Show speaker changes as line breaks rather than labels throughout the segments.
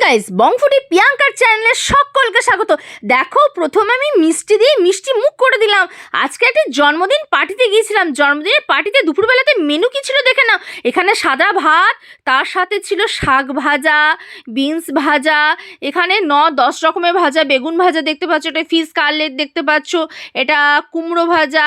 Guys, বংফুডি প্রিয়াঙ্কার চ্যানেলে সকলকে স্বাগত। দেখো, প্রথমে আমি মিষ্টি দিয়ে মিষ্টি মুখ করে দিলাম। আজকে একটা জন্মদিন পার্টিতে গিয়েছিলাম। জন্মদিনের পার্টিতে দুপুরবেলাতে মেনু কি ছিল দেখে নাও। এখানে সাদা ভাত, তার সাথে ছিল শাক ভাজা, বিনস ভাজা, এখানে 9-10 রকমের ভাজা, বেগুন ভাজা দেখতে পাচ্ছ, এটা ফিশ কাটলেট দেখতে পাচ্ছ, এটা কুমড়ো ভাজা,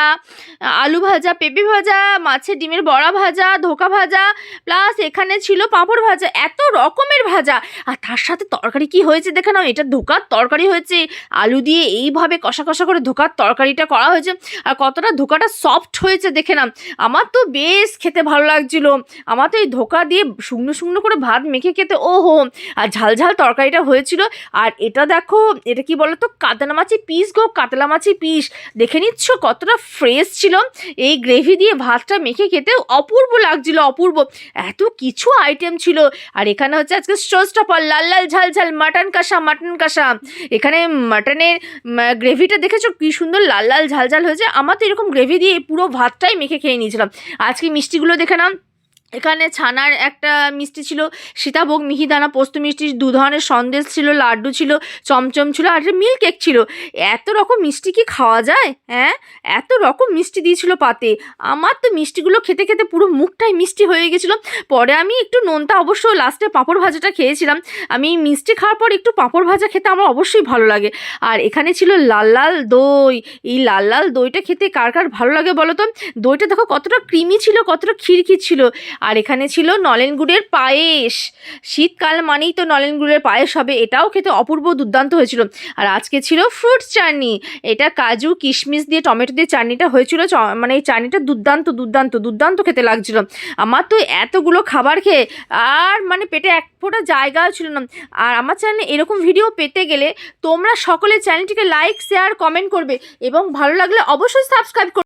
আলু ভাজা, পেঁপে ভাজা, মাছের ডিমের বড়া ভাজা, ধোকা ভাজা, প্লাস এখানে ছিল পাঁপড় ভাজা। এত রকমের ভাজা, আর তার সাথে তরকারি কি হয়েছে দেখে নাও। এটা ধোকার তরকারি হয়েছে, আলু দিয়ে এইভাবে কষা কষা করে ধোকার তরকারিটা করা হয়েছে। আর কতটা ধোকাটা সফট হয়েছে দেখে নাও। আমার তো বেশ খেতে ভালো লাগছিল। আমার তো এই ধোকা দিয়ে শুকনো শুকনো করে ভাত মেখে খেতে ওহো। আর ঝাল ঝাল তরকারিটা হয়েছিল। আর এটা দেখো, এটা কি বলো তো, কাতলা মাছের পিস গো, কাতলা মাছের পিস। দেখে নিচ্ছ কতটা ফ্রেশ ছিল। এই গ্রেভি দিয়ে ভাতটা মেখে খেতে অপূর্ব লাগছিল, অপূর্ব। এত কিছু আইটেম ছিল। আর এখানে হচ্ছে আজকে শোস্টপার, লাল লাল ঝাল ঝাল মাটন কষা, মাটন কষা। এখানে মাটনের গ্রেভিটা দেখেছো কি সুন্দর লাল লাল ঝাল ঝাল হয়েছে। আমার তো এরকম গ্রেভি দিয়ে পুরো ভাতটাই মেখে খেয়ে নিয়েছিলাম। আজকে মিষ্টিগুলো দেখে নাও। এখানে ছানার একটা মিষ্টি ছিল, সীতাভোগ, মিহিদানা, পোস্ত মিষ্টি, 2 ধরনের সন্দেশ ছিল, লাড্ডু ছিল, চমচম ছিল, আর একটা মিল্ক কেক ছিল। এত রকম মিষ্টি কি খাওয়া যায়? হ্যাঁ, এত রকম মিষ্টি দিয়েছিল পাতে। আমার তো মিষ্টিগুলো খেতে খেতে পুরো মুখটাই মিষ্টি হয়ে গেছিলো। পরে আমি একটু নোনতা, অবশ্য লাস্টে পাঁপড় ভাজাটা খেয়েছিলাম। আমি মিষ্টি খাওয়ার পর একটু পাঁপড় ভাজা খেতে আমার অবশ্যই ভালো লাগে। আর এখানে ছিল লাল লাল দই। এই লাল লাল দইটা খেতে কার কার ভালো লাগে বলো তো। দইটা দেখো কতটা ক্রিমি ছিল, কতটা খিরখির ছিল। আর এখানে ছিল নলেন গুড়ের পায়েস। শীতকাল মানেই তো নলেন গুড়ের পায়েস হবে, এটাও খেতে অপূর্ব দুর্দান্ত হয়েছিল। আর আজকে ছিল ফ্রুট চাটনি। এটা কাজু কিশমিশ দিয়ে টমেটো দিয়ে চাটনিটা হয়েছিল। মানে এই চাটনিটা দুর্দান্ত দুর্দান্ত দুর্দান্ত খেতে লাগছিল। আমার তো এতগুলো খাবার খেয়ে আর মানে পেটে এক ফোঁটা জায়গাও ছিল না। আর আমার চ্যানেলে এরকম ভিডিও পেতে গেলে তোমরা সকলে চ্যানেলটিকে লাইক, শেয়ার, কমেন্ট করবে এবং ভালো লাগলে অবশ্যই সাবস্ক্রাইব করবে।